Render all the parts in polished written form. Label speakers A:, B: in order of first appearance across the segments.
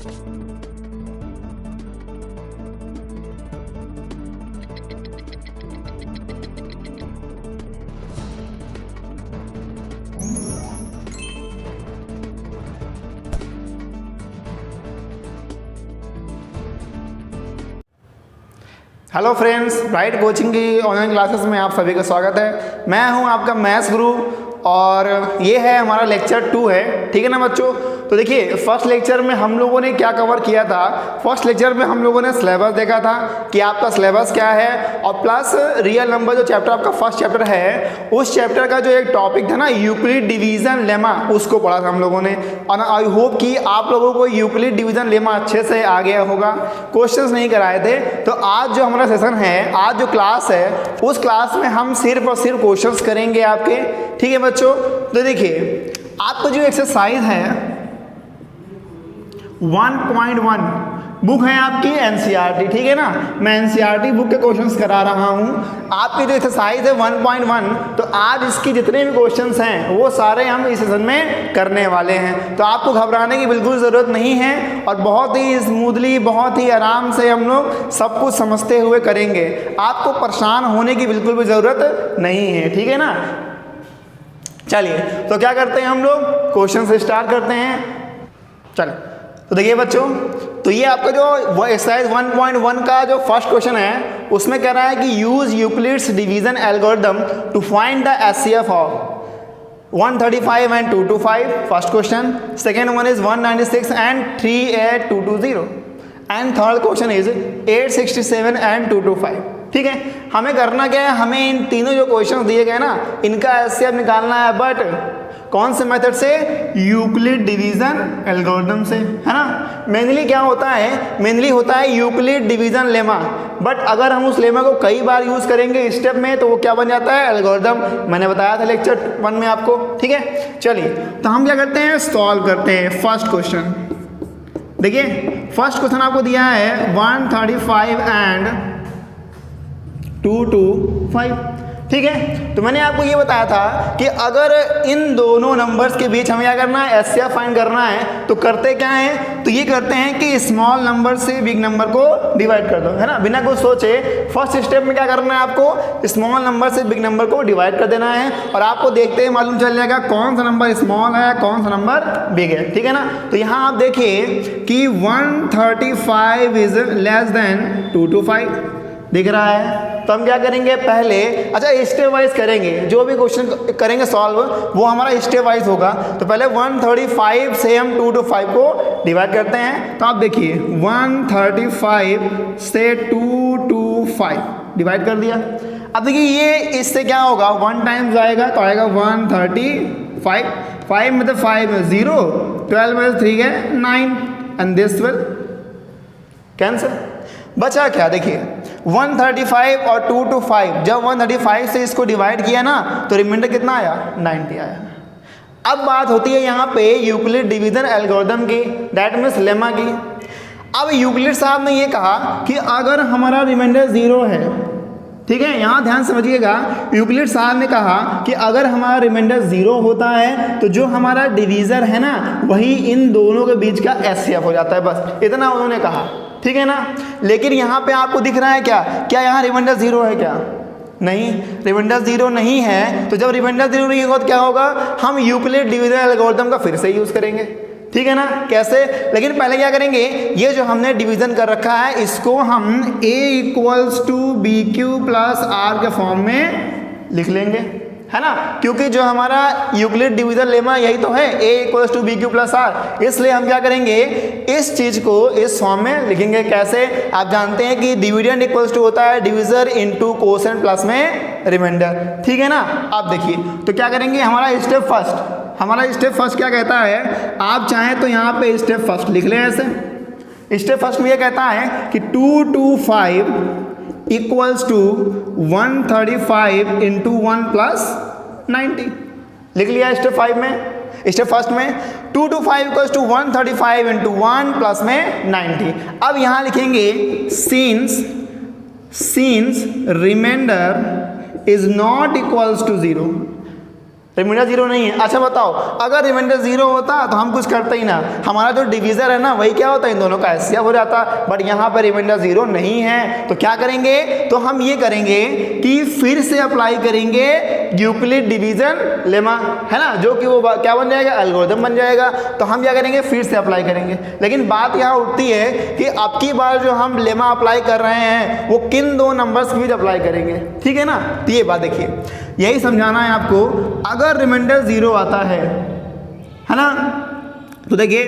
A: Hello friends, bright coaching की online classes में आप सभी का स्वागत है। मैं हूं आपका मैथ्स गुरु और ये है हमारा लेक्चर 2 है, ठीक है ना बच्चों। तो देखिए, फर्स्ट लेक्चर में हम लोगों ने क्या कवर किया था। फर्स्ट लेक्चर में हम लोगों ने सिलेबस देखा था कि आपका सिलेबस क्या है और प्लस रियल नंबर जो चैप्टर आपका फर्स्ट चैप्टर है, उस चैप्टर का जो एक टॉपिक था ना यूक्लिड डिवीजन लेमा, उसको पढ़ा था हम लोगों ने। और आई होप कि आप लोगों को यूक्लिड डिवीजन लेमा अच्छे से आ गया होगा। क्वेश्चंस नहीं कराए थे, तो आज जो हमारा सेशन है, आज जो क्लास है, उस क्लास में हम सिर्फ और सिर्फ क्वेश्चंस करेंगे आपके, ठीक है बच्चों। तो देखिए, आपका जो एक्सरसाइज है 1.1 बुक है आपकी एनसीईआरटी, ठीक है ना। मैं एनसीईआरटी बुक के क्वेश्चंस करा रहा हूं। आपकी जो एक्सरसाइज है 1.1, तो आज इसकी जितने भी क्वेश्चंस हैं वो सारे हम इस सेशन में करने वाले हैं। तो आपको घबराने की बिल्कुल ज़रूरत नहीं है और बहुत ही स्मूथली, बहुत ही आराम से हम लोग सब कुछ समझते हुए करेंगे। आपको परेशान होने की बिल्कुल भी ज़रूरत नहीं है, ठीक है ना। चलिए, तो क्या करते हैं हम लोग, क्वेश्चन से स्टार्ट करते हैं। चलो, तो देखिए बच्चों, तो ये आपका जो एक्सरसाइज 1.1 का जो फर्स्ट क्वेश्चन है, उसमें कह रहा है कि use Euclid's division algorithm to find the HCF of 135 and 225, first question. Second one is 196 and 38220 and third question is 867 and 225, ठीक है। हमें करना क्या है, हमें इन तीनों जो क्वेश्चन दिए गए ना, इनका एचसीएफ निकालना है, बट कौन से मेथड से, यूक्लिड डिवीजन एल्गोरिथम से, है ना। मेनली क्या होता है, मेनली होता है यूक्लिड डिवीजन लेमा, बट अगर हम उस लेमा को कई बार यूज करेंगे स्टेप में, तो वो क्या बन जाता है, एल्गोरिथम। मैंने बताया था लेक्चर 1 में आपको, ठीक है। चलिए, तो हम क्या करते हैं, सॉल्व करते हैं फर्स्ट क्वेश्चन। देखिए, फर्स्ट क्वेश्चन आपको दिया है 135 एंड 225, ठीक है। तो मैंने आपको ये बताया था कि अगर इन दोनों नंबर्स के बीच हमें क्या करना है, एचसीएफ फाइंड करना है, तो करते क्या है, तो ये करते हैं कि स्मॉल नंबर से बिग नंबर को डिवाइड कर दो, है ना। बिना कुछ सोचे फर्स्ट स्टेप में क्या करना है, आपको स्मॉल नंबर से बिग नंबर को डिवाइड कर देना है और आपको देखते ही मालूम चल जाएगा कौन सा नंबर स्मॉल है, कौन सा नंबर बिग है, ठीक है ना। तो यहाँ आप देखिए कि 135 इज लेस देन 225 दिख रहा है। तो हम क्या करेंगे, पहले अच्छा स्टेप वाइज करेंगे, जो भी क्वेश्चन करेंगे सॉल्व वो हमारा स्टेप वाइज होगा। तो पहले 135 से हम 225 को डिवाइड करते हैं। तो आप देखिए 135 से 225 डिवाइड कर दिया। अब देखिए ये इससे क्या होगा, 1 टाइम्स आएगा तो आएगा 135, 5 में तो 5 में 0, 12 में 3 है 9 एंड दिस विल कैंसिल। बचा क्या, देखिए 135 और 225, जब 135 से इसको डिवाइड किया ना, तो रिमाइंडर कितना आया, 90 आया। अब बात होती है यहाँ पे यूक्लिड डिवीजन एल्गोरिथम की, दैट मीन्स लेमा की। अब यूक्लिड साहब ने ये कहा कि अगर हमारा रिमाइंडर 0 है, ठीक है, यहाँ ध्यान समझिएगा, यूक्लिड साहब ने कहा कि अगर हमारा रिमाइंडर 0 होता है तो जो हमारा डिवीजर है ना, वही इन दोनों के बीच का एचसीएफ हो जाता है, बस इतना उन्होंने कहा, ठीक है ना। लेकिन यहाँ पे आपको दिख रहा है क्या यहाँ रिमाइंडर 0 है क्या, नहीं, रिमाइंडर 0 नहीं है। तो जब रिमाइंडर 0 नहीं होगा तो क्या होगा, हम यूक्लिड डिवीजन एल्गोरिथम का फिर से यूज करेंगे, ठीक है ना। कैसे, लेकिन पहले क्या करेंगे, ये जो हमने डिवीजन कर रखा है इसको हम a = bq + r के फॉर्म में लिख लेंगे, है ना, क्योंकि जो हमारा यूक्लिड डिवीजन लेमा यही तो है, a = bq + r। इसलिए हम क्या करेंगे, इस चीज को इस फॉर्म में लिखेंगे। कैसे, आप जानते हैं कि डिविडेंड इक्वल्स टू होता है डिविजर इनटू कोसेंट प्लस में रिमाइंडर, ठीक है ना। आप देखिए, तो क्या करेंगे, हमारा स्टेप फर्स्ट क्या कहता है, आप चाहें तो यहाँ पे स्टेप फर्स्ट लिख लें ऐसे। स्टेप फर्स्ट में ये कहता है कि 225 = 135 × 1 + 90, लिख लिया स्टेप 5 में। स्टेप फर्स्ट में 225 = 135 × 1 + में 90। अब यहाँ लिखेंगे since remainder is not equals to 0, remainder zero नहीं है। अच्छा बताओ, अगर रिमाइंडर जीरो होता तो हम कुछ करते ही ना, हमारा जो डिवीजर है ना वही क्या होता है, इन दोनों का एचसीएफ हो जाता। बट यहाँ पर रिमाइंडर जीरो नहीं है, तो क्या करेंगे, तो हम ये करेंगे कि फिर से अप्लाई करेंगे यूक्लिड डिवीजन लेमा, है ना, जो कि वो क्या बन जाएगा, एल्गोरिथम बन जाएगा। तो हम क्या करेंगे, फिर से अप्लाई करेंगे। लेकिन बात यहाँ उठती है कि अब की बार जो हम लेमा अप्लाई कर रहे हैं वो किन दो नंबर्स के बीच अप्लाई करेंगे, ठीक है ना। तो ये बात देखिए, यही समझाना है आपको। अगर रिमाइंडर जीरो आता है ना, तो देखिए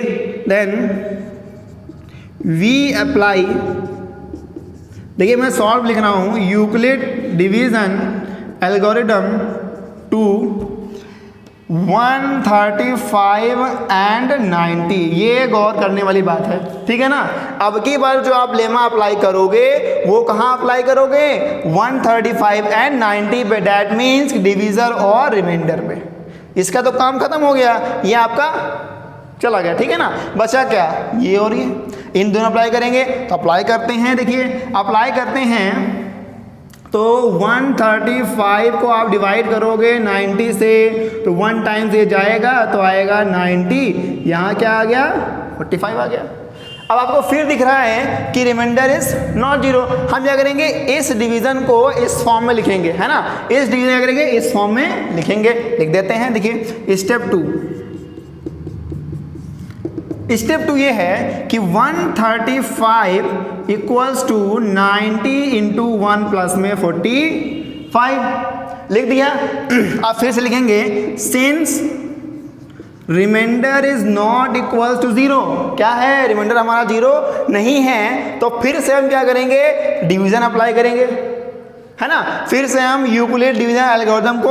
A: देन वी अप्लाई, देखिए मैं सॉल्व लिख रहा हूं, Euclid division algorithm to 135 and 90। ये गौर करने वाली बात है, ठीक है ना। अब की बार जो आप लेमा अप्लाई करोगे वो कहाँ अप्लाई करोगे, 135 एंड 90 पे, डैट मीन्स डिवीजर और रिमाइंडर पे। इसका तो काम खत्म हो गया, ये आपका चला गया, ठीक है ना। बचा क्या, ये और ये, इन दोनों अप्लाई करेंगे। तो अप्लाई करते हैं, देखिए अप्लाई करते हैं तो 135 को आप डिवाइड करोगे 90 से, तो 1 टाइम्स ये जाएगा तो आएगा 90, यहाँ क्या आ गया 45 आ गया। अब आपको फिर दिख रहा है कि रिमाइंडर इज नॉट जीरो। हम क्या करेंगे, इस डिवीजन को इस फॉर्म में लिखेंगे, है ना, इस डिवीजन क्या करेंगे, इस फॉर्म में लिखेंगे। लिख देते हैं, देखिए स्टेप 2, स्टेप 2 ये है कि 135 इक्वल्स टू 90 इंटू 1 प्लस में 45 लिख दिया। अब फिर से लिखेंगे since remainder is not equals to zero, क्या है, रिमाइंडर हमारा जीरो नहीं है, तो फिर से हम क्या करेंगे, डिवीजन अप्लाई करेंगे, है ना। फिर से हम यूक्लिड डिवीजन एल्गोरिथम को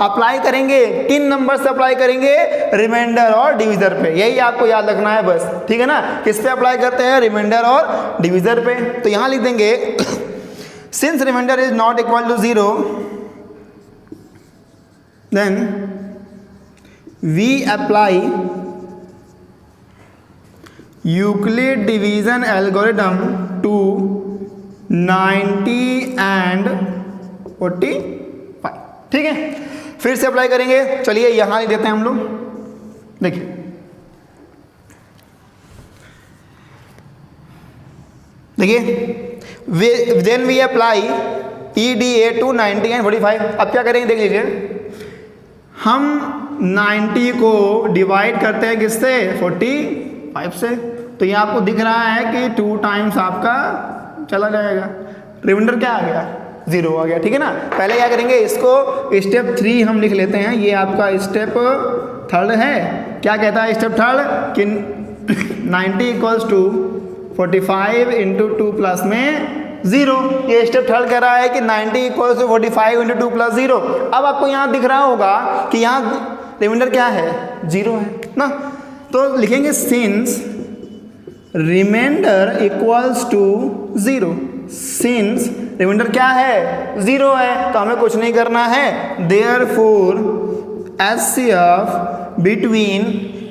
A: अप्लाई करेंगे। किन नंबर से अप्लाई करेंगे, रिमाइंडर और डिवीजर पे। यही आपको याद रखना है बस, ठीक है ना। किस पे अप्लाई करते हैं, रिमाइंडर और डिवीजर पे। तो यहां लिख देंगे since remainder is not equal to zero then we apply Euclid division algorithm to 90 and 45, ठीक है। फिर से अप्लाई करेंगे, चलिए यहां लिख देते हैं हम लोग, देखिए then we apply EDA to 90 and 45। अब क्या करेंगे, देख लीजिए, हम 90 को डिवाइड करते हैं किससे, 45 से। तो ये आपको दिख रहा है कि 2 टाइम्स आपका चला जाएगा, रिमाइंडर क्या आ गया, जीरो आ गया, ठीक है ना। पहले क्या करेंगे, इसको स्टेप 3 हम लिख लेते हैं, ये आपका स्टेप 3 है। क्या कहता है स्टेप 3 कि 90 इक्वल्स टू 45 इंटू 2 प्लस में 0। ये स्टेप 3 कह रहा है कि 90 इक्वल्स टू 45 इंटू 2 प्लस 0। अब आपको यहाँ दिख रहा होगा कि यहाँ रिमाइंडर क्या है, 0 है ना। तो लिखेंगे since remainder equals to 0, since remainder क्या है, 0 है, तो हमें कुछ नहीं करना है। देयरफॉर एचसीएफ बिटवीन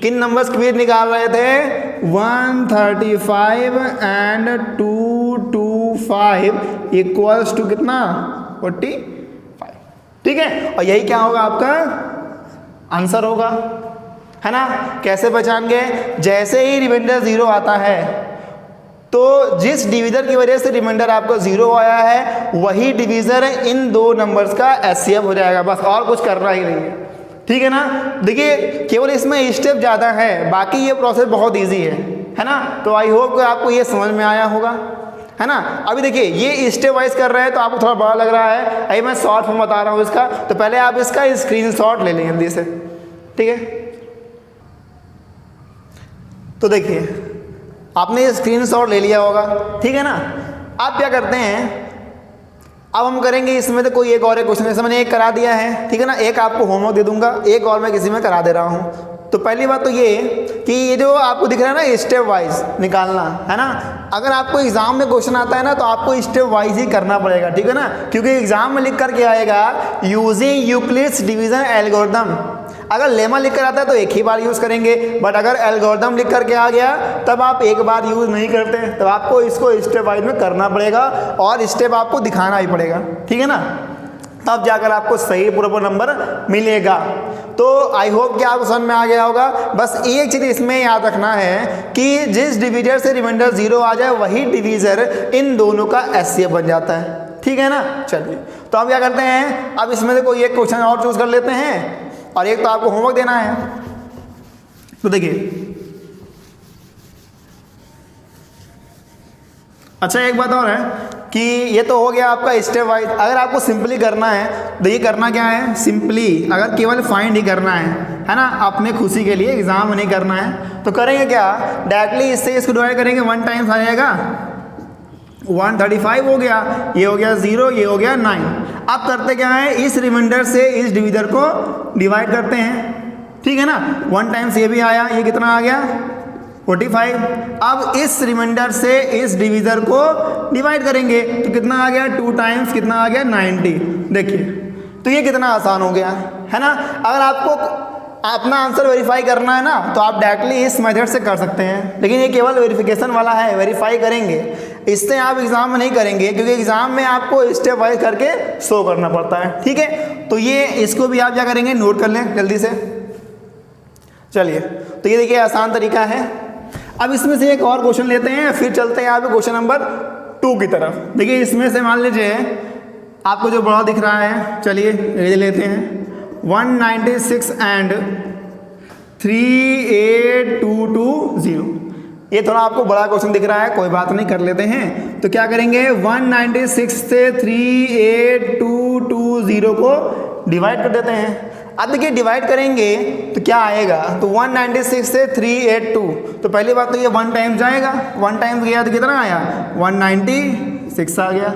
A: किन नंबर्स के बीच निकाल रहे थे, 135 एंड 225 इक्वल्स टू कितना, 45, ठीक है। और यही क्या होगा, आपका आंसर होगा, है ना। कैसे पहचान गए, जैसे ही रिमाइंडर 0 आता है तो जिस डिवीजर की वजह से रिमाइंडर आपको 0 आया है वही डिवीजर इन दो नंबर्स का एचसीएफ हो जाएगा, बस और कुछ करना ही नहीं है, ठीक है ना। देखिए केवल इसमें स्टेप ज़्यादा है, बाकी ये प्रोसेस बहुत ईजी है ना। तो आई होप कि आपको ये समझ में आया होगा, है ना। अभी देखिए ये स्टेप वाइज कर रहे हैं तो आपको थोड़ा बड़ा लग रहा है, अभी मैं शॉर्ट फॉर्म बता रहा हूँ इसका। तो पहले आप इसका स्क्रीनशॉट ले लें जल्दी से, ठीक है। तो देखिए आपने ये स्क्रीनशॉट ले लिया होगा, ठीक है ना। आप क्या करते हैं, अब हम करेंगे इसमें तो कोई एक और क्वेश्चन, जैसे मैंने एक करा दिया है, ठीक है ना। एक आपको होमवर्क दे दूंगा, एक और मैं किसी में करा दे रहा हूँ। तो पहली बात तो ये कि ये जो आपको दिख रहा है ना स्टेप वाइज निकालना, है ना। अगर आपको एग्जाम में क्वेश्चन आता है ना तो आपको स्टेप वाइज ही करना पड़ेगा, ठीक है ना। क्योंकि एग्जाम में लिख करके आएगा यूजिंग यूक्लिड्स डिवीजन एल्गोरिथम। अगर लेमा लिख कर आता है तो एक ही बार यूज़ करेंगे, बट अगर एल्गोरिथम लिख करके आ गया तब आप एक बार यूज़ नहीं करते, तब आपको इसको स्टेप वाइज में करना पड़ेगा और स्टेप आपको दिखाना ही पड़ेगा, ठीक है ना। तब जाकर आपको सही पूरा नंबर मिलेगा। तो आई होप कि आपको समझ में आ गया होगा। बस एक चीज़ इसमें याद रखना है कि जिस डिविजर से रिमाइंडर 0 आ जाए वही डिविजर इन दोनों का एचसीएफ बन जाता है, ठीक है ना। चलिए तो अब क्या करते हैं, अब इसमें से कोई एक क्वेश्चन और चूज कर लेते हैं और एक तो आपको होमवर्क देना है। तो देखिए, अच्छा एक बात और है कि ये तो हो गया आपका स्टेप वाइज। अगर आपको सिंपली करना है तो ये करना क्या है, सिंपली अगर केवल फाइंड ही करना है ना, अपने खुशी के लिए, एग्जाम नहीं करना है, तो करेंगे क्या, डायरेक्टली इससे इसको डिवाइड करेंगे, 1 टाइम्स आ जाएगा 135 हो गया, ये हो गया 0, ये हो गया 9। अब करते क्या है, इस रिमाइंडर से इस डिविजर को डिवाइड करते हैं, ठीक है ना। 1 टाइम्स ये भी आया, ये कितना आ गया 45। अब इस रिमाइंडर से इस डिविजर को डिवाइड करेंगे तो कितना आ गया, 2 टाइम्स कितना आ गया 90। देखिए तो ये कितना आसान हो गया है ना। अगर आपको अपना आंसर वेरीफाई करना है ना तो आप डायरेक्टली इस मेथड से कर सकते हैं, लेकिन ये केवल वेरिफिकेशन वाला है, वेरीफाई करेंगे, इससे आप एग्जाम में नहीं करेंगे क्योंकि एग्जाम में आपको स्टेप वाइज करके शो करना पड़ता है, ठीक है। तो ये इसको भी आप क्या करेंगे, नोट कर लें जल्दी से। चलिए तो ये देखिए आसान तरीका है। अब इसमें से एक और क्वेश्चन लेते हैं, फिर चलते हैं यहाँ पे क्वेश्चन नंबर 2 की तरफ। देखिए इसमें से मान लीजिए आपको जो बड़ा दिख रहा है, चलिए ये लेते हैं 196 एंड 38220। ये थोड़ा आपको बड़ा क्वेश्चन दिख रहा है, कोई बात नहीं, कर लेते हैं। तो क्या करेंगे, 196 से 38220 को डिवाइड कर देते हैं। अब देखिए डिवाइड करेंगे तो क्या आएगा, तो 196 से 382, तो पहली बात तो ये 1 टाइम जाएगा, 1 टाइम गया तो कितना आया 196 आ गया।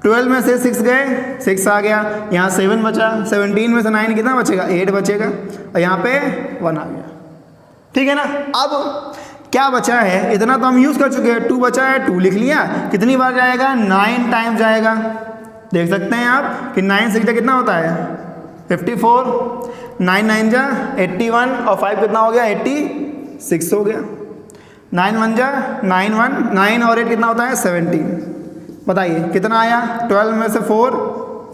A: 12 में से 6 गए, 6 आ गया, यहाँ 7 बचा, 17 में से 9 कितना बचेगा, 8 बचेगा, और यहाँ पे 1 आ गया, ठीक है ना। अब क्या बचा है, इतना तो हम यूज़ कर चुके हैं, 2 बचा है, 2 लिख लिया, कितनी बार जाएगा, 9 टाइम जाएगा। देख सकते हैं आप कि 9 से कितना होता है 54, 9 9 जा 81 और 5 कितना हो गया 86 हो गया। 9 1 जा 9 1, 9 और 8 कितना होता है 17। बताइए कितना आया, 12 में से 4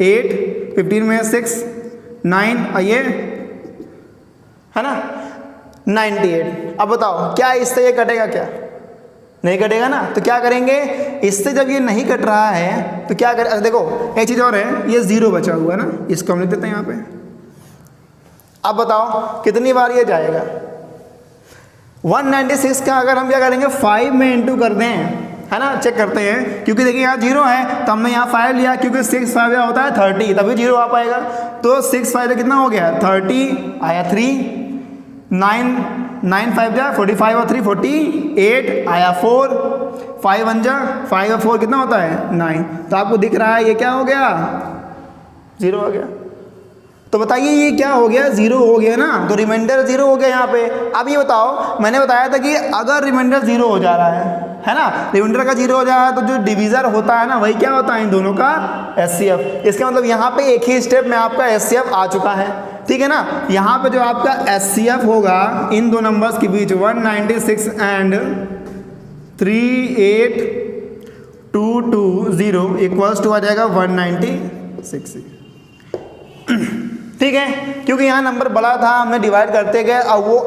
A: 8, 15 में 6 9, और ये है ना 98। अब बताओ क्या इससे ये कटेगा, क्या नहीं कटेगा ना। तो क्या करेंगे, इससे जब ये नहीं कट रहा है तो क्या करें, देखो एक चीज़ और है, ये 0 बचा हुआ है ना, इसको हम लिख देते हैं यहाँ पे। अब बताओ कितनी बार ये जाएगा, 196 का अगर हम क्या करेंगे 5 में इंटू कर दें, है ना, चेक करते हैं, क्योंकि देखिए यहाँ 0 है तो हमने यहाँ 5 लिया, क्योंकि 6 5 होता है 30, तभी 0 आ पाएगा। तो 6 5 कितना हो गया 30 आया 3, 9 9 5 जा 45 और 3 48 आया 4, 5 1 जा 5 और 4 कितना होता है 9। तो आपको दिख रहा है ये क्या हो गया 0 हो गया। तो बताइए ये क्या हो गया, 0 हो गया ना, तो रिमाइंडर 0 हो गया यहाँ पे। अब ये बताओ, मैंने बताया था कि अगर रिमाइंडर 0 हो जा रहा है ना, रिमाइंडर का 0 हो जा रहा है तो जो डिविजर होता है ना वही क्या होता है इन दोनों का एचसीएफ। इसका मतलब यहाँ पे एक ही स्टेप में आपका एचसीएफ आ चुका है, ठीक है ना। यहाँ पे जो आपका एचसीएफ होगा इन दो नंबर्स के बीच 196 एंड 38220 इक्वल्स टू आ जाएगा 196, ठीक है। क्योंकि यहाँ नंबर बड़ा था, हमने डिवाइड करते गए, अब वो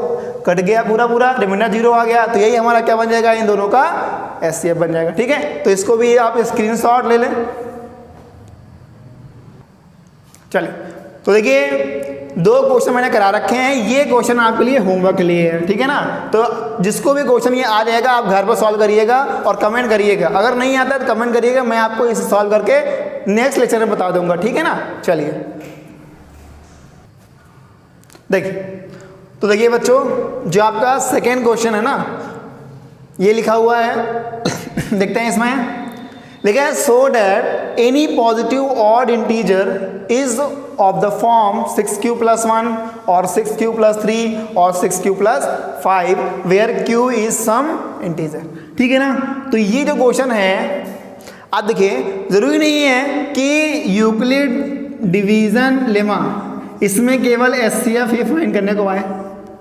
A: कट गया पूरा पूरा, रिमाइंडर 0 आ गया, तो यही हमारा क्या बन जाएगा, इन दोनों का एचसीएफ बन जाएगा, ठीक है। तो इसको भी आप स्क्रीनशॉट ले लें। चलिए तो देखिए 2 क्वेश्चन मैंने करा रखे हैं, ये क्वेश्चन आपके लिए होमवर्क के लिए है, ठीक है ना। तो जिसको भी क्वेश्चन ये आ जाएगा आप घर पर सॉल्व करिएगा और कमेंट करिएगा, अगर नहीं आता तो कमेंट करिएगा, मैं आपको इसे सॉल्व करके नेक्स्ट लेक्चर में बता दूंगा, ठीक है ना। चलिए देखिए, तो देखिए बच्चों, जो आपका सेकेंड क्वेश्चन है ना, ये लिखा हुआ है देखते हैं इसमें लिखा है, so that any positive odd integer is of the form 6q + 1 और 6q + 3 और 6q + 5 where q is some integer, ठीक है ना। तो ये जो क्वेश्चन है, आप देखिए जरूरी नहीं है कि यूक्लिड डिवीजन लेमा इसमें केवल एचसीएफ ही फाइंड करने को आए,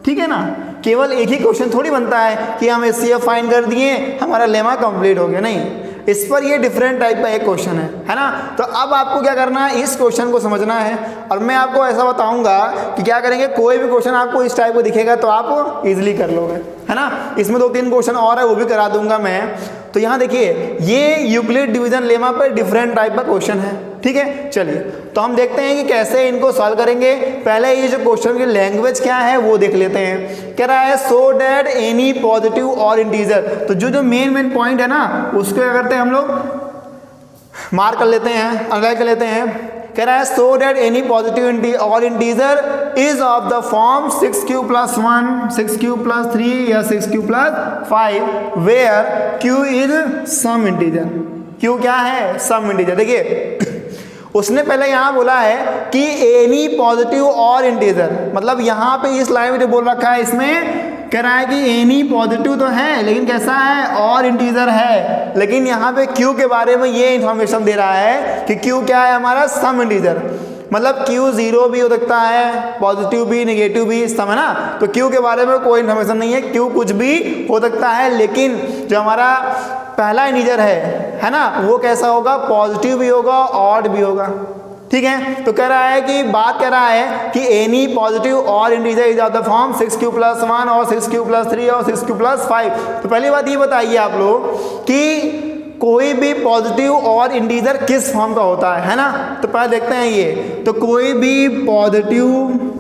A: ठीक है ना। केवल एक ही क्वेश्चन थोड़ी बनता है कि हम एचसीएफ फाइंड कर दिए हमारा लेमा कंप्लीट हो गया, नहीं। इस पर ये डिफरेंट टाइप का एक क्वेश्चन है ना। तो अब आपको क्या करना है, इस क्वेश्चन को समझना है और मैं आपको ऐसा बताऊंगा कि क्या करेंगे, कोई भी क्वेश्चन आपको इस टाइप को दिखेगा तो आप इजीली कर लोगे, है ना। इसमें 2-3 क्वेश्चन और है वो भी करा दूंगा मैं। तो यहाँ देखिए ये यूक्लिड डिवीजन लेमा पर डिफरेंट टाइप का क्वेश्चन है, ठीक है। चलिए तो हम देखते हैं कि कैसे इनको सॉल्व करेंगे। पहले ये जो क्वेश्चन की लैंग्वेज क्या है वो देख लेते हैं। कह रहा है सो डैट एनी पॉजिटिव और इंटीजर, तो जो मेन पॉइंट है ना उसको क्या करते हैं हम लोग मार्क कर लेते हैं, अंडरलाइन कर लेते हैं। कह रहा है सो डैट एनी पॉजिटिव और integer is of the form 6q + 1, 6q + 3 या 6q + 5 where q is some integer. q क्या है, सम इंटीजर। देखिए उसने पहले यहाँ बोला है कि एनी पॉजिटिव और इंटीजर, मतलब यहाँ पे इस लाइन में जो बोल रखा है इसमें कह रहा है कि एनी पॉजिटिव तो है लेकिन कैसा है, और इंटीजर है। लेकिन यहाँ पे q के बारे में ये इंफॉर्मेशन दे रहा है कि q क्या है हमारा, सम इंटीजर। मतलब q 0 भी हो सकता है, पॉजिटिव भी, नेगेटिव भी, सम, है ना। तो q के बारे में कोई इन्फॉर्मेशन नहीं है, q कुछ भी हो सकता है। लेकिन जो हमारा पहला इंटीजर है ना, वो कैसा होगा, पॉजिटिव भी होगा, ऑड भी होगा, ठीक है। तो कह रहा है कि बात कर रहा है कि एनी पॉजिटिव और integer is of the form 6q + 1 और 6q + 3 और 6q + 5। तो पहली बात ये बताइए आप लोग कि कोई भी पॉजिटिव और इंटीजर किस फॉर्म का होता है ना। तो पहले देखते हैं ये, तो कोई भी पॉजिटिव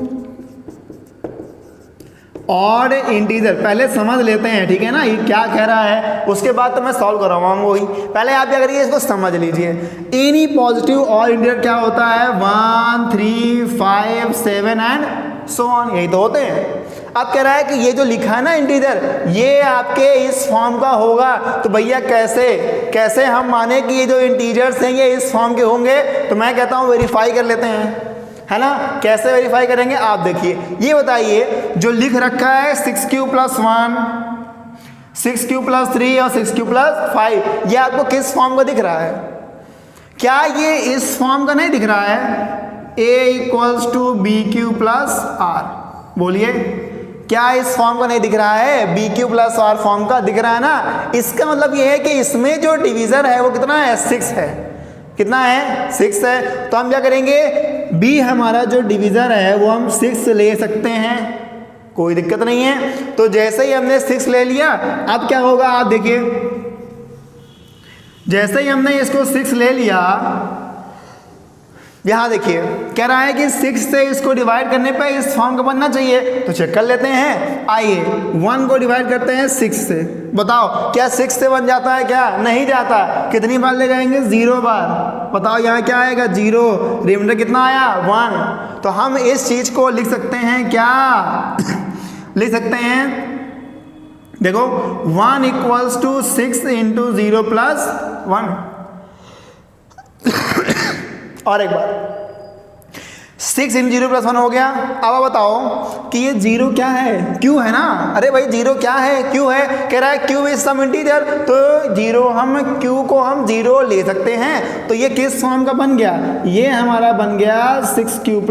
A: और इंटीजर पहले समझ लेते हैं, ठीक है ना, ये क्या कह रहा है, उसके बाद तो मैं सॉल्व करवाऊंगा वही। पहले आप क्या करिए, इसको समझ लीजिए। एनी पॉजिटिव और इंटीजर क्या होता है, 1, 3, 5, 7 एंड सो ऑन, यही तो होते हैं। अब कह रहा है कि ये जो लिखा है ना इंटीजर, ये आपके इस फॉर्म का होगा। तो भैया कैसे हम माने कि ये जो इंटीजर्स हैं ये इस फॉर्म के होंगे। तो मैं कहता हूँ वेरीफाई कर लेते हैं, है ना। कैसे वेरीफाई करेंगे आप देखिए, ये बताइए जो लिख रखा है 6q + 1, 6q + 3 और 6q + 5, ये आपको किस फॉर्म का दिख रहा है? क्या ये इस फॉर्म का नहीं दिख रहा है, a = bq + r? बोलिए, क्या इस फॉर्म का नहीं दिख रहा है, bq + r फॉर्म का दिख रहा है ना। इसका मतलब ये है कि इसमें जो डिवीजर है वो कितना है, 6 है। कितना है, 6 है। तो हम क्या करेंगे, b हमारा जो डिवीजर है वो हम 6 ले सकते हैं, कोई दिक्कत नहीं है। तो जैसे ही हमने 6 ले लिया, अब क्या होगा आप देखिए, जैसे ही हमने इसको 6 ले लिया, यहाँ देखिए कह रहा है कि 6 से इसको डिवाइड करने पे इस फॉर्म का बनना चाहिए। तो चेक कर लेते हैं, आइए 1 को डिवाइड करते हैं 6 से, बताओ क्या 6 से बन जाता है, क्या नहीं जाता। कितनी बार ले जाएंगे, 0 बार। बताओ यहाँ क्या आएगा, 0, रिमाइंडर कितना आया, 1। तो हम इस चीज को लिख सकते हैं, क्या लिख सकते हैं, देखो 1 = 6 × 0 + 1। और एक बार 6 × 0 + 1 हो गया। अब बताओ कि ये 0 क्या है, q है ना। अरे भाई 0 क्या है, q है। कह रहा है q इज सम इंटीजर, तो 0 हम q को हम 0 ले सकते हैं। तो ये किस फॉर्म का बन गया, ये हमारा बन गया 6q +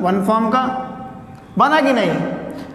A: 1 फॉर्म का। बना कि नहीं।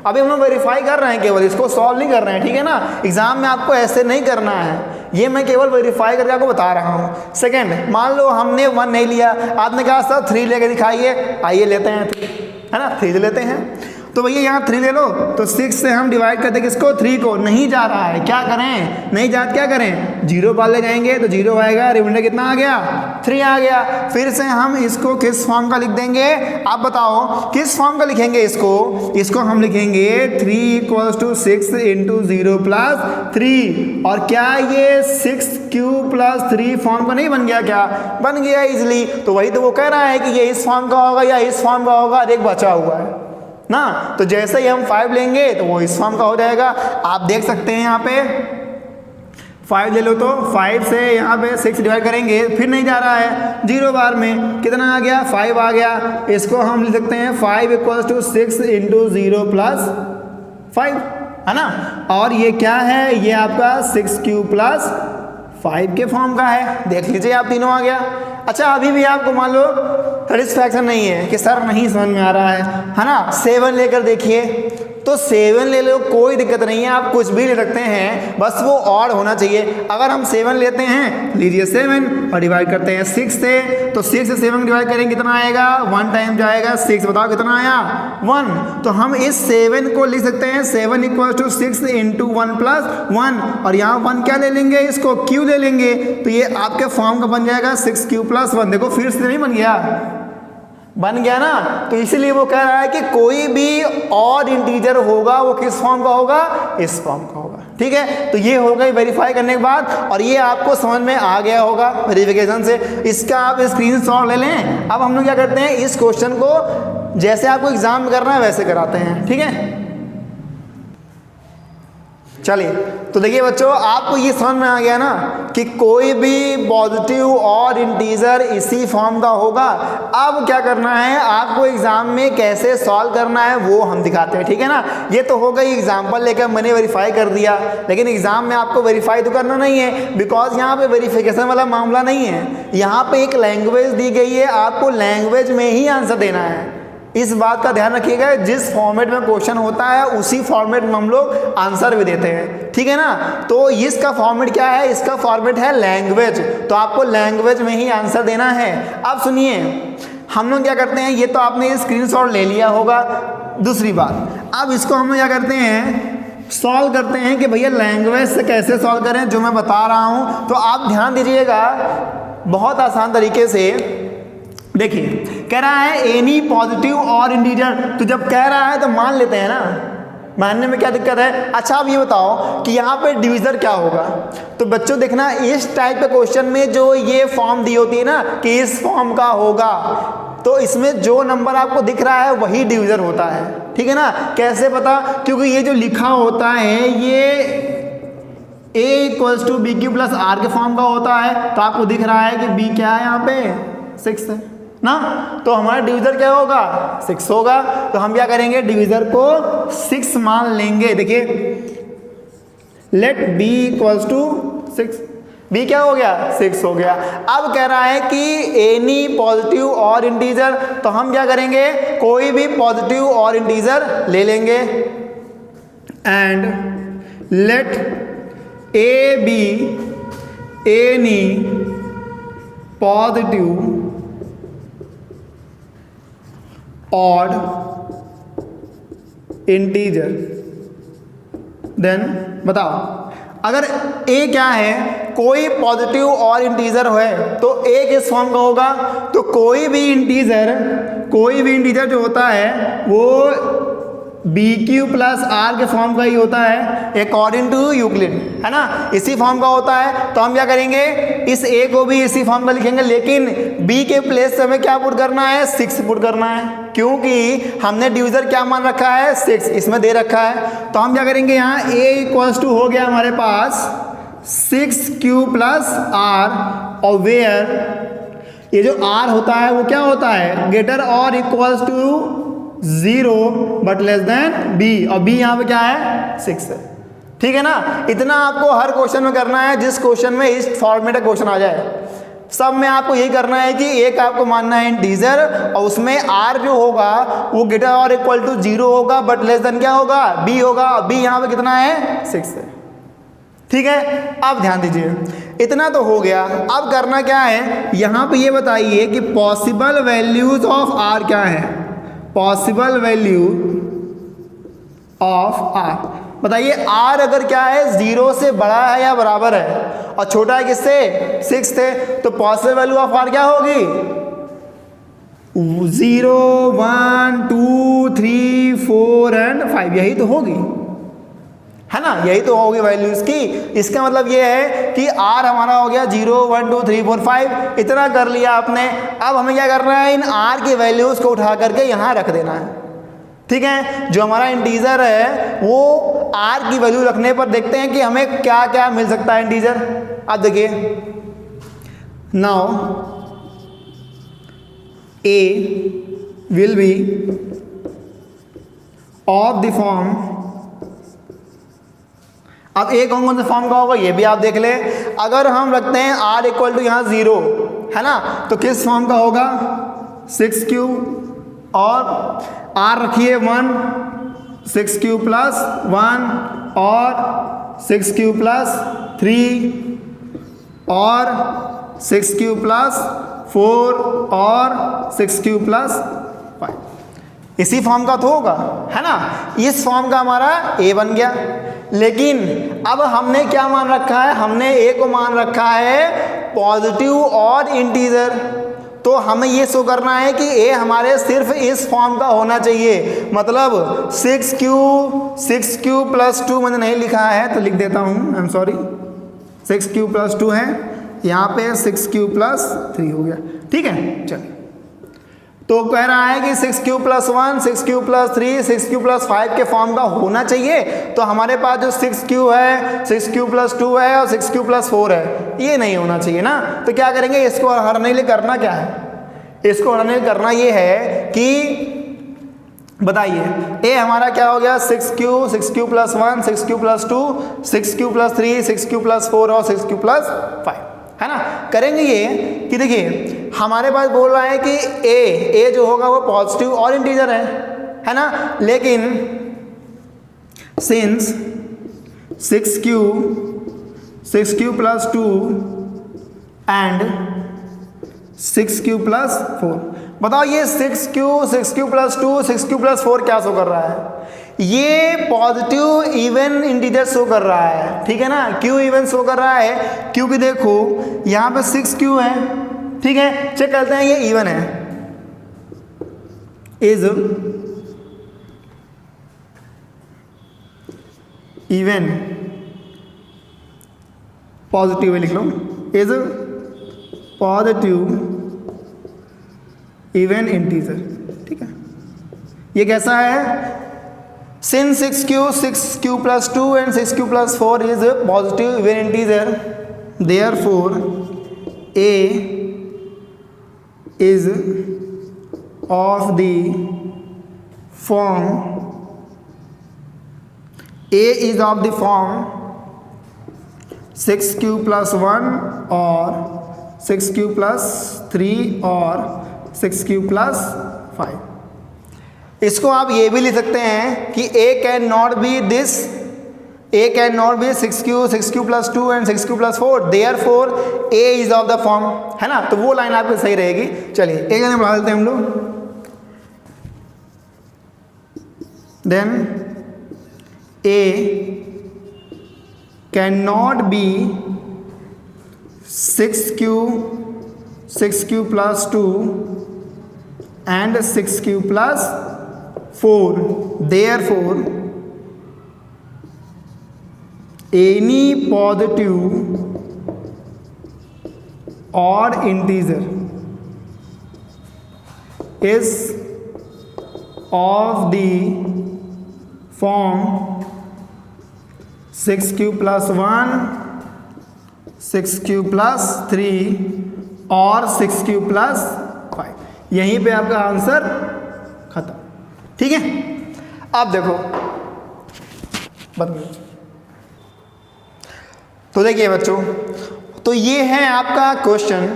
A: अभी हम लोग वेरीफाई कर रहे हैं, केवल इसको सॉल्व नहीं कर रहे हैं, ठीक है ना। एग्जाम में आपको ऐसे नहीं करना है, ये मैं केवल वेरीफाई करके आपको बता रहा हूँ। सेकंड, मान लो हमने 1 नहीं लिया, आपने कहा सर 3 लेके दिखाइए, आइए लेते हैं 3, है ना, 3 लेते हैं। तो भैया यहाँ 3 ले लो, तो 6 से हम डिवाइड करते किसको, 3 को। नहीं जा रहा है, क्या करें, नहीं जात, क्या करें, 0 बार ले जाएंगे तो 0 आएगा, रिमाइंडर कितना आ गया, 3 आ गया। फिर से हम इसको किस फॉर्म का लिख देंगे, आप बताओ किस फॉर्म का लिखेंगे इसको हम लिखेंगे 3 = 6 × 0 + 3। और क्या ये 6q + 3 फॉर्म का नहीं बन गया, क्या बन गया इजिली। तो वही तो वो कह रहा है कि ये इस फॉर्म का होगा या इस फॉर्म का होगा, एक बचा हुआ है ना। तो जैसे ही हम 5 लेंगे तो वो इस फॉर्म का हो जाएगा। आप देख सकते हैं यहाँ पे 5 ले लो, तो 5 से यहाँ पे 6 डिवाइड करेंगे, फिर नहीं जा रहा है, 0 बार में कितना आ गया, 5 आ गया। इसको हम लिख सकते हैं 5 = 6 × 0 + 5, है ना। और ये क्या है, ये आपका 6q + 5 के फॉर्म का है। देख लीजिए आप, तीनों आ गया। अच्छा, अभी भी आपको मान लो सेटिस्फैक्शन नहीं है कि सर नहीं समझ में आ रहा है ना, 7 लेकर देखिए तो 7 ले लो, कोई दिक्कत नहीं है, आप कुछ भी ले सकते हैं, बस वो ऑड होना चाहिए। अगर हम 7 लेते हैं, लीजिए 7 और डिवाइड करते हैं 6 से, तो 6 से 7 डिवाइड करेंगे कितना आएगा, 1 टाइम जाएगा 6, बताओ कितना आया 1। तो हम इस 7 को लिख सकते हैं 7 इक्वल टू 6 इंटू 1 प्लस 1, और यहाँ 1 क्या ले लेंगे, इसको क्यू ले लेंगे, तो ये आपके फॉर्म का बन जाएगा 6 क्यू प्लस 1। देखो फिर से नहीं बन गया, बन गया ना। तो इसीलिए वो कह रहा है कि कोई भी ऑड इंटीजर होगा वो किस फॉर्म का होगा, इस फॉर्म का होगा। ठीक है, तो ये हो गई वेरीफाई करने के बाद, और ये आपको समझ में आ गया होगा वेरिफिकेशन से। इसका आप स्क्रीनशॉट ले लें। अब हम लोग क्या करते हैं, इस क्वेश्चन को जैसे आपको एग्जाम में करना है वैसे कराते हैं। ठीक है, चलिए, तो देखिए बच्चों, आपको ये समझ में आ गया ना कि कोई भी पॉजिटिव और इंटीजर इसी फॉर्म का होगा। अब क्या करना है, आपको एग्जाम में कैसे सॉल्व करना है वो हम दिखाते हैं। ठीक है ना, ये तो हो गई एग्जाम्पल लेकर मैंने वेरीफाई कर दिया, लेकिन एग्जाम में आपको वेरीफाई तो करना नहीं है, बिकॉज यहाँ पे वेरिफिकेशन वाला मामला नहीं है। यहाँ पे एक लैंग्वेज दी गई है, आपको लैंग्वेज में ही आंसर देना है। इस बात का ध्यान रखिएगा, जिस फॉर्मेट में क्वेश्चन होता है उसी फॉर्मेट में हम लोग आंसर भी देते हैं। ठीक है ना, तो इसका फॉर्मेट क्या है, इसका फॉर्मेट है लैंग्वेज, तो आपको लैंग्वेज में ही आंसर देना है। अब सुनिए, हम लोग क्या करते हैं, ये तो आपने स्क्रीनशॉट ले लिया होगा। दूसरी बात, अब इसको हम लोग क्या करते हैं, सॉल्व करते हैं कि भैया लैंग्वेज से कैसे सॉल्व करें, जो मैं बता रहा हूँ। तो आप ध्यान दीजिएगा, बहुत आसान तरीके से। देखिए, कह रहा है एनी पॉजिटिव और इंटीजर, तो जब कह रहा है तो मान लेते हैं ना, मानने में क्या दिक्कत है। अच्छा, अब ये बताओ कि यहाँ पे डिविजर क्या होगा। तो बच्चों देखना, इस टाइप के क्वेश्चन में जो ये फॉर्म दी होती है ना कि इस फॉर्म का होगा, तो इसमें जो नंबर आपको दिख रहा है वही डिविजर होता है। ठीक है ना, कैसे पता, क्योंकि ये जो लिखा होता है ये a equals to B Q plus R के फॉर्म का होता है, तो आपको दिख रहा है कि b क्या है, यहाँ पे 6 है ना, तो हमारा डिविजर क्या होगा, 6 होगा। तो हम क्या करेंगे, डिविजर को 6 मान लेंगे। देखिए, let b equals to 6, b क्या हो गया, 6 हो गया। अब कह रहा है कि एनी पॉजिटिव और इंटीजर, तो हम क्या करेंगे, कोई भी पॉजिटिव और इंटीजर ले लेंगे, and let a be any positive odd integer. Then बताओ, अगर a क्या है, कोई पॉजिटिव और इंटीजर है तो a किस फॉर्म का होगा, तो कोई भी इंटीजर जो होता है वो बी क्यू प्लस आर के फॉर्म का ही होता है अकॉर्डिंग टू यूक्लिड, है ना, इसी फॉर्म का होता है। तो हम क्या करेंगे, इस ए को भी इसी फॉर्म का लिखेंगे, लेकिन बी के प्लेस से हमें क्या पुट करना है, 6 पुट करना है, क्योंकि हमने डिविजर क्या मान रखा है, 6 इसमें दे रखा है। तो हम क्या करेंगे, यहाँ a इक्वल्स टू हो गया हमारे पास 6q प्लस आर, और वेयर ये जो r होता है वो क्या होता है, ग्रेटर और equals to 0 but less than b, और b यहाँ पे क्या है, 6 है। ठीक है ना, इतना आपको हर क्वेश्चन में करना है, जिस क्वेश्चन में इस फॉर्मेट का क्वेश्चन आ जाए, सब में आपको यही करना है कि एक आपको मानना है इंटीजर, और उसमें r जो होगा वो ग्रेटर और इक्वल टू 0 होगा, बट लेस देन क्या होगा, b होगा। b यहाँ पे कितना है, 6 है। ठीक है, अब ध्यान दीजिए, इतना तो हो गया। अब करना क्या है, यहाँ पे ये बताइए कि पॉसिबल वैल्यूज ऑफ r क्या है, पॉसिबल वैल्यू ऑफ r। बताइए, r अगर क्या है, 0 से बड़ा है या बराबर है, और छोटा है किससे, 6 थे, तो पॉसिबल वैल्यू ऑफ r क्या होगी, 0 1 2 3 4 एंड 5, यही तो होगी, है ना, यही तो होगी वैल्यू इसकी। इसका मतलब ये है कि r हमारा हो गया 0 1 2 3 4 5, इतना कर लिया आपने। अब हमें क्या करना है, इन r की वैल्यूज को उठा करके यहाँ रख देना है। ठीक है, जो हमारा इंटीजर है वो r की वैल्यू रखने पर देखते हैं कि हमें क्या क्या मिल सकता है इंटीजर। अब देखिए, now a will be of the form, अब a कौन कौन से फॉर्म का होगा ये भी आप देख ले। अगर हम रखते हैं r इक्वल टू यहाँ 0, है ना, तो किस फॉर्म का होगा, 6q, और r रखिए 1, 6 क्यू प्लस 1 और 6 क्यू प्लस 3 और 6 क्यू प्लस 4 और 6 क्यू प्लस 5, इसी फॉर्म का तो होगा, है ना। इस फॉर्म का हमारा a बन गया। लेकिन अब हमने क्या मान रखा है, हमने a को मान रखा है पॉजिटिव और इंटीजर। तो हमें ये शो करना है कि a हमारे सिर्फ इस फॉर्म का होना चाहिए। मतलब 6q प्लस 2 मैंने नहीं लिखा है तो लिख देता हूँ, I am sorry. 6q plus 2 है, यहाँ पे 6q प्लस 3 हो गया, ठीक है। चलिए, तो कह रहा है कि 6q plus 1, 6q plus 3, 6q plus 5 के फॉर्म का होना चाहिए। तो हमारे पास जो 6q है, 6q प्लस 2 है और 6q प्लस 4 है, ये नहीं होना चाहिए ना। तो क्या करेंगे, इसको हटाने के लिए करना क्या है, इसको हटाने के लिए करना ये है कि बताइए a हमारा क्या हो गया, 6q plus 1, 6q plus 2, 6q plus 3, 6q plus 4 और 6q प्लस 5, है ना। करेंगे ये कि देखिए हमारे पास बोल रहा है कि a जो होगा वो पॉजिटिव और इंटीजर है ना। लेकिन since 6q plus 2 and 6q plus 4, बताओ ये 6q प्लस 2, 6q प्लस 4 क्या शो कर रहा है, ये पॉजिटिव इवन इंटीजर शो कर रहा है, ठीक है ना। क्यों इवन शो कर रहा है, क्योंकि देखो यहाँ पे 6q है, ठीक है। चेक करते हैं ये इवन है, इज इवन, पॉजिटिव लिख लो, इज पॉजिटिव इवन इंटीजर, ठीक है। ये कैसा है, since 6q plus 2 and 6q plus 4 is a positive even integer, therefore a is of the form, a is of the form 6q plus 1 और 6q plus 3 और 6q plus 5। इसको आप ये भी लिख सकते हैं कि a can not B this, a can not be 6q plus 2 and 6q plus 4, therefore a is of the form, है ना। तो वो लाइन आपकी सही रहेगी। चलिए एक लाइन बढ़ा देते हैं हम लोग, then a can not be 6q plus 2 and 6q plus 4, therefore any positive odd integer is of the form 6q plus 1, 6q plus 3 और 6q plus 5। यहीं पे आपका आंसर खत्म, ठीक है। अब देखो तो देखिए बच्चों, तो ये है आपका क्वेश्चन।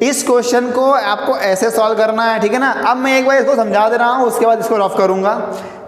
A: इस क्वेश्चन को आपको ऐसे सॉल्व करना है, ठीक है ना। अब मैं एक बार इसको समझा दे रहा हूँ, उसके बाद इसको रफ करूँगा।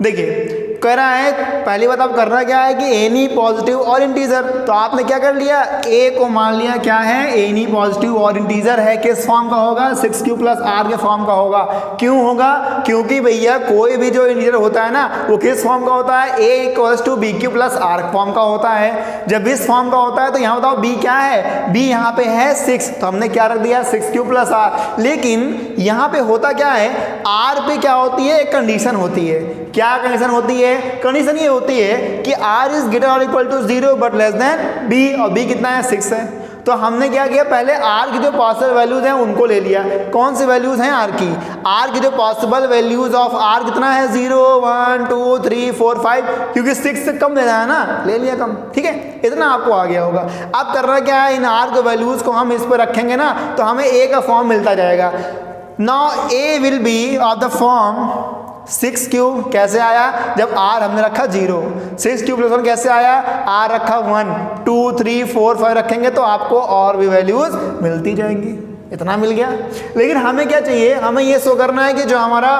A: देखिए कह रहा है, पहली बात आप करना क्या है कि एनी पॉजिटिव और इंटीजर, तो आपने क्या कर लिया, ए को मान लिया क्या है, एनी पॉजिटिव और इंटीजर है, किस फॉर्म का होगा, 6q प्लस r के फॉर्म का होगा। क्यों होगा, क्योंकि भैया कोई भी जो इंटीजर होता है ना वो किस फॉर्म का होता है, a equals to bq plus r form का होता है। जब इस फॉर्म का होता है तो यहाँ बताओ b क्या है, b यहाँ पे है 6, तो हमने क्या रख दिया 6q प्लस r। लेकिन यहाँ पे होता क्या है, r पे क्या होती है, एक कंडीशन होती है। क्या कंडीशन होती है, कंडीशन ये होती है कि r इज ग्रेटर और equal to 0 but less than b, और b कितना है 6 है। तो हमने क्या किया, पहले r की जो पॉसिबल वैल्यूज हैं उनको ले लिया। कौन सी वैल्यूज हैं r की, r की जो पॉसिबल वैल्यूज ऑफ r कितना है 0 1 2 3 4 5, क्योंकि 6 से कम लेना है ना, ले लिया कम, ठीक है। इतना आपको आ गया होगा। अब करना क्या है, इन r के वैल्यूज को हम इस पर रखेंगे ना तो हमें a का फॉर्म मिलता जाएगा। Now a will be of the form 6q, कैसे आया, जब r हमने रखा 0, 6q प्लस 1 कैसे आया, r रखा 1 2 3 4 5 रखेंगे तो आपको और भी वैल्यूज मिलती जाएंगी। इतना मिल गया। लेकिन हमें क्या चाहिए, हमें ये शो करना है कि जो हमारा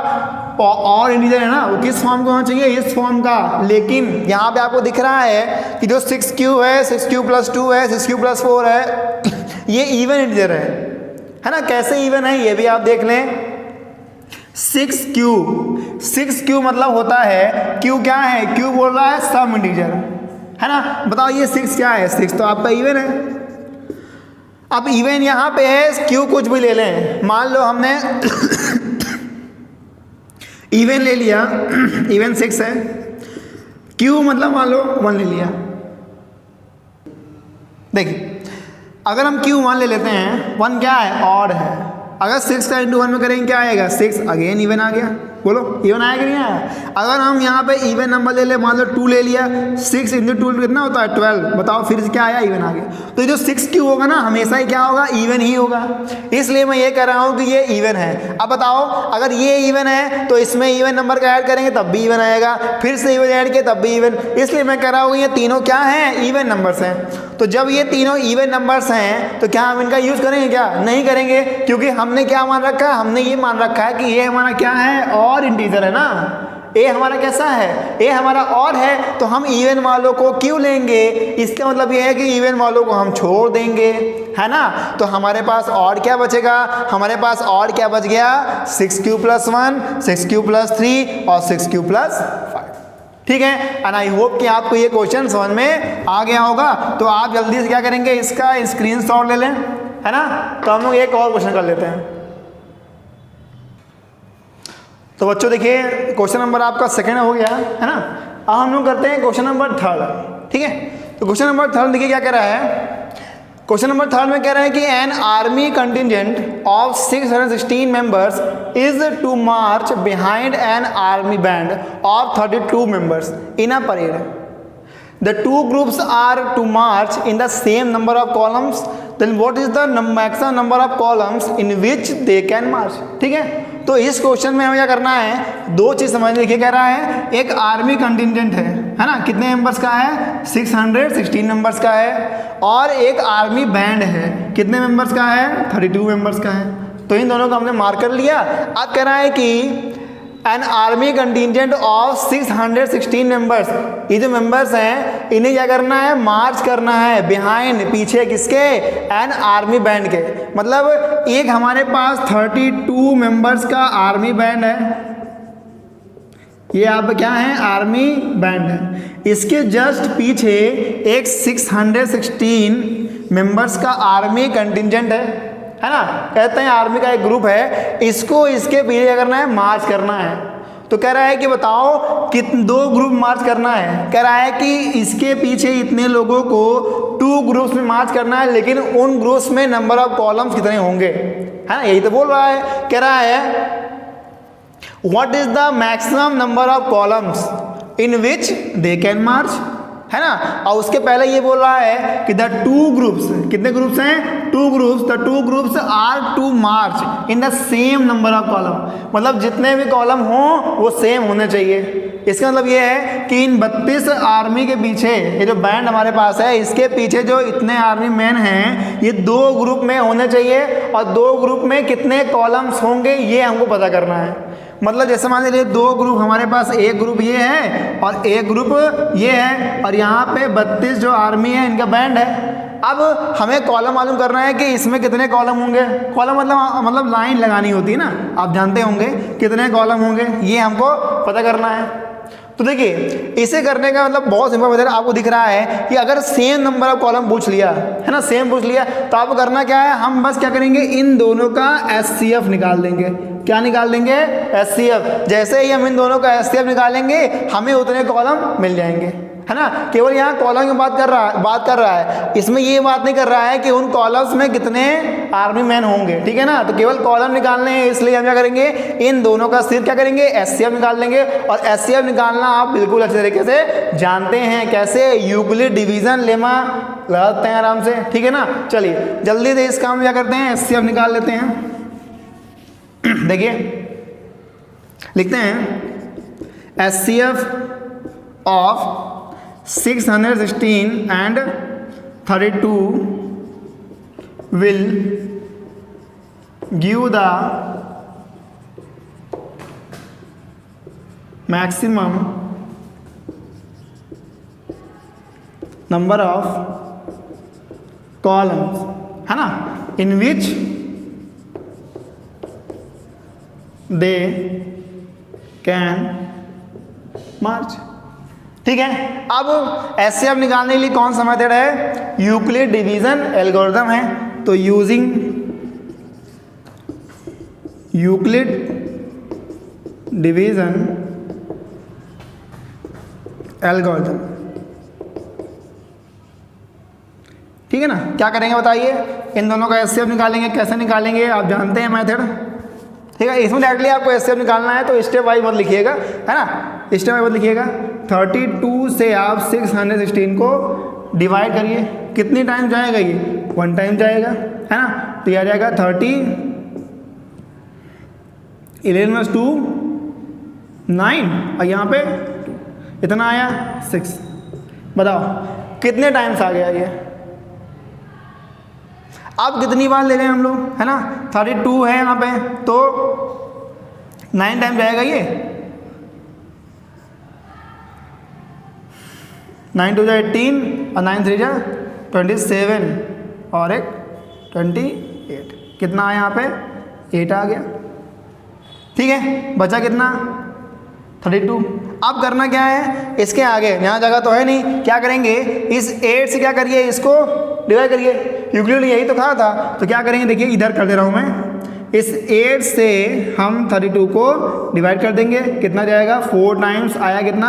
A: और इंटीजर है ना, वो किस फॉर्म का होना चाहिए, इस फॉर्म का। लेकिन यहाँ पे आपको दिख रहा है कि जो 6q है, 6q + 2 है, 6q + 4 है, ये इवन इंटीजर है ना। कैसे इवन है ये भी आप देख लें। 6q मतलब होता है, q क्या है, q बोल रहा है सम इंटीजर, है ना। बताओ ये 6 क्या है, 6 तो आपका इवन है। अब इवन यहाँ पे है, q कुछ भी ले लें, मान लो हमने इवन ले लिया, इवन 6 है, q मतलब मान लो 1 ले लिया। देखिए अगर हम q 1 ले लेते हैं, 1 क्या है, ऑड है। अगर 6 का इंटू 1 में करेंगे क्या आएगा, 6 अगेन इवन आ गया। बोलो इवन आया कि नहीं आया। अगर हम यहाँ पे इवन नंबर ले ले, मान लो 2 ले लिया, 6 × 2 कितना होता है 12। बताओ फिर से क्या आया, इवन आ गया। तो ये जो 6q होगा ना, हमेशा ही क्या होगा, इवन ही होगा। इसलिए मैं ये कह रहा हूँ कि ये इवन है। अब बताओ अगर ये इवन है तो इसमें इवन नंबर का ऐड करेंगे तब भी इवन आएगा, फिर से इवन ऐड किया तब भी इवन। इसलिए मैं कह रहा हूँ ये तीनों क्या हैं, इवन नंबर्स हैं। तो जब ये तीनों इवन नंबर्स हैं तो क्या हम इनका यूज़ करेंगे, क्या नहीं करेंगे, क्योंकि हमने क्या मान रखा है, हमने ये मान रखा है कि ये हमारा क्या है, और इंटीजर है ना। ए हमारा कैसा है, ए हमारा और है, तो हम इवन वालों को क्यों लेंगे। इसका मतलब ये है कि इवन वालों को हम छोड़ देंगे, है ना। तो हमारे पास और क्या बचेगा, हमारे पास और क्या बच गया, 6q + 1, 6q + 3 और 6q + 5। ठीक है। एंड आई होप कि आपको ये क्वेश्चन समझ में आ गया होगा। तो आप जल्दी से क्या करेंगे, इसका स्क्रीनशॉट ले लें, है ना। तो हम लोग एक और क्वेश्चन कर लेते हैं। तो बच्चों देखिए क्वेश्चन नंबर आपका सेकंड हो गया, है ना। अब हम लोग करते हैं क्वेश्चन नंबर 3। ठीक है। तो क्वेश्चन नंबर 3 देखिए क्या कह रहा है। क्वेश्चन नंबर 3 में कह रहा है कि an army contingent of 616 members is to march behind an army band of 32 members in a parade. The two groups are to march in the same number of columns. Then what is the maximum number of columns in which they can march? ठीक है। तो इस question में हमें क्या करना है, दो चीज समझ देखिए। कह रहा है एक आर्मी कंटिजेंट है ना, कितने मेंबर्स का है, 616 मेंबर्स का है। और एक आर्मी बैंड है, कितने मेंबर्स का है, 32 मेंबर्स का है। तो इन दोनों को हमने मार्क कर लिया। अब कह रहा है कि an army contingent of 616 members, ये जो मेंबर्स हैं इन्हें क्या करना है, मार्च करना है बिहाइंड, पीछे किसके, एन आर्मी बैंड के। मतलब एक हमारे पास 32 मेंबर्स का आर्मी बैंड है, ये आप क्या है, आर्मी बैंड है। इसके जस्ट पीछे एक 616 मेंबर्स का आर्मी कंटिजेंट है ना। कहते हैं आर्मी का एक ग्रुप है, इसको इसके पीछे क्या करना है, मार्च करना है। तो कह रहा है कि बताओ दो ग्रुप मार्च करना है। कह रहा है कि इसके पीछे इतने लोगों को 2 ग्रुप्स में मार्च करना है, लेकिन उन ग्रुप्स में नंबर ऑफ कॉलम्स कितने होंगे, है ना, यही तो बोल रहा है। कह रहा है what is the maximum number of columns in which they can march, है ना। और उसके पहले ये बोल रहा है कि द 2 ग्रुप्स, कितने ग्रुप्स हैं, 2 groups, the 2 groups are to march in the same number of column. मतलब जितने भी कॉलम हों वो सेम होने चाहिए। इसका मतलब ये है कि इन 32 आर्मी के पीछे, ये जो बैंड हमारे पास है, इसके पीछे जो इतने आर्मी मैन हैं ये 2 ग्रुप में होने चाहिए। और 2 ग्रुप में कितने कॉलम्स होंगे ये हमको पता करना है। मतलब जैसे मान लीजिए 2 ग्रुप हमारे पास, एक ग्रुप ये है और एक ग्रुप ये है, और यहाँ पे 32 जो आर्मी है इनका बैंड है। अब हमें कॉलम मालूम करना है कि इसमें कितने कॉलम होंगे। कॉलम मतलब लाइन लगानी होती है ना, आप जानते होंगे कितने कॉलम होंगे, ये हमको पता करना है। तो देखिए इसे करने का मतलब बहुत सिंपल मेथड आपको दिख रहा है कि अगर सेम नंबर ऑफ कॉलम पूछ लिया, है ना, सेम पूछ लिया, तो आपको करना क्या है, हम बस क्या करेंगे, इन दोनों का HCF निकाल देंगे। क्या निकाल देंगे, HCF। जैसे ही हम इन दोनों का HCF निकालेंगे हमें उतने कॉलम मिल जाएंगे, है ना। केवल यहाँ कॉलम की बात कर रहा है, इसमें ये बात नहीं कर रहा है कि उन कॉलम्स में कितने आर्मी मैन होंगे, ठीक है ना। तो केवल कॉलम निकालने हैं, इसलिए हम क्या करेंगे, इन दोनों का सिर्फ क्या करेंगे, HCF निकाल लेंगे। और HCF निकालना आप बिल्कुल अच्छे तरीके से जानते हैं, कैसे, यूक्लिड डिवीजन लेमा लगाते हैं आराम से, ठीक है ना। चलिए जल्दी से इस काम क्या करते हैं, HCF निकाल लेते हैं। देखिए लिखते हैं HCF of 616 and 32 will give the maximum number of columns, है ना, इन विच दे कैन मार्च। ठीक है, अब एचसीएफ निकालने के लिए कौन सा मेथड है? यूक्लिड डिवीजन एल्गोरिथम है। तो यूजिंग यूक्लिड डिवीजन एल्गोरिथम, ठीक है ना, क्या करेंगे बताइए? इन दोनों का एचसीएफ निकालेंगे। कैसे निकालेंगे? आप जानते हैं मेथड, ठीक है। इसमें डायरेक्टली आपको एचसीएफ निकालना है तो स्टेप वाइज मत लिखिएगा, है ना, स्टेप वाइज मत लिखिएगा। 32 से आप 616 को डिवाइड करिए, कितनी टाइम जाएगा? ये 1 टाइम जाएगा, है ना। तो यह आ जाएगा 30, 11 + 2 9, और यहाँ पे इतना आया 6। बताओ कितने टाइम्स आ गया ये? अब कितनी बार ले लें हम लोग, है ना, 32 है यहाँ पे तो 9 टाइम जाएगा ये। 9 2 18 और 9 3 27 और एक 28, कितना आया यहाँ पे? 8 आ गया, ठीक है। बचा कितना? 32। अब करना क्या है? इसके आगे यहाँ जगह तो है नहीं, क्या करेंगे? इस 8 से क्या करिए? इसको डिवाइड करिए। यूक्लिड ने यही तो कहा था, तो क्या करेंगे? देखिए इधर कर दे रहा हूँ मैं। इस 8 से हम 32 को डिवाइड कर देंगे, कितना जाएगा? 4 टाइम्स आया, कितना?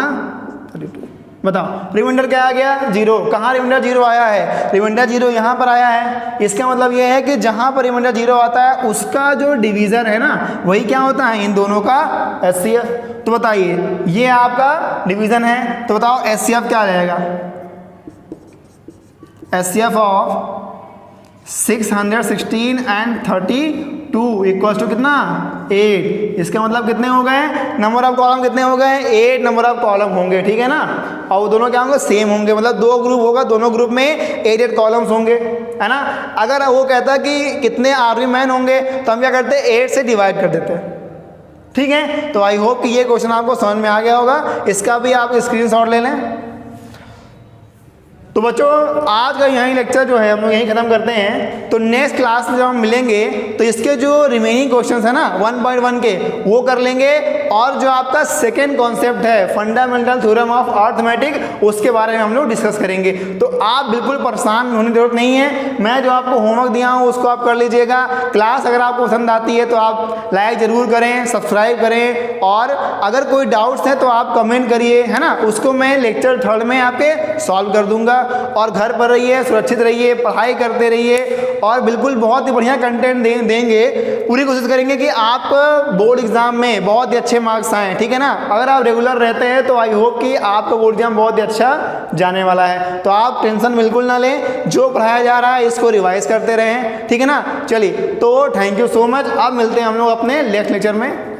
A: 32। बताओ रिमाइंडर क्या आ गया? 0। कहाँ रिमाइंडर 0 आया है? रिमाइंडर 0 यहाँ पर आया है। इसका मतलब ये है कि जहाँ पर रिमाइंडर 0 आता है उसका जो डिवीज़र है ना, वही क्या होता है? इन दोनों का एचसीएफ। तो बताइए ये आपका डिवीज़न है, तो बताओ एचसीएफ क्या आ जाएगा? HCF of 616 and 32 equals to कितना? 8। इसका मतलब कितने हो गए? नंबर ऑफ कॉलम कितने हो गए? 8 नंबर ऑफ कॉलम होंगे, ठीक है ना। और वो दोनों क्या होंगे? सेम होंगे, मतलब 2 ग्रुप होगा, दोनों ग्रुप में 8 कॉलम्स होंगे, है ना। अगर वो कहता कि कितने आर्मी मैन होंगे तो हम क्या करते? 8 से डिवाइड कर देते, ठीक है। तो आई होप कि ये क्वेश्चन आपको समझ में आ गया होगा। इसका भी आप स्क्रीनशॉट ले लें। तो बच्चों आज का यही लेक्चर जो है हम लोग यहीं ख़त्म करते हैं। तो नेक्स्ट क्लास में जब हम मिलेंगे तो इसके जो रिमेनिंग क्वेश्चंस है ना 1.1 के वो कर लेंगे, और जो आपका सेकेंड कॉन्सेप्ट है फंडामेंटल थ्योरम ऑफ अर्थमेटिक उसके बारे में हम लोग डिस्कस करेंगे। तो आप बिल्कुल परेशान होने की जरूरत नहीं है, मैं जो आपको होमवर्क दिया हूँ उसको आप कर लीजिएगा। क्लास अगर आपको पसंद आती है तो आप लाइक ज़रूर करें, सब्सक्राइब करें, और अगर कोई डाउट्स हैं तो आप कमेंट करिए, है ना, उसको मैं लेक्चर 3rd में आपके सॉल्व कर दूंगा। और घर पर रहिए, सुरक्षित रहिए, पढ़ाई करते रहिए, और बिल्कुल बहुत ही बढ़िया कंटेंट देंगे। पूरी कोशिश करेंगे कि आप बोर्ड एग्जाम में बहुत ही अच्छे मार्क्स आएँ, ठीक है ना। अगर आप रेगुलर रहते हैं तो आई होप कि आपका बोर्ड एग्जाम बहुत ही अच्छा जाने वाला है। तो आप टेंशन बिल्कुल ना लें, जो पढ़ाया जा रहा है इसको रिवाइज करते रहें, ठीक है ना। चलिए तो थैंक यू सो मच। अब मिलते हैं हम लोग अपने नेक्स्ट लेक्चर में।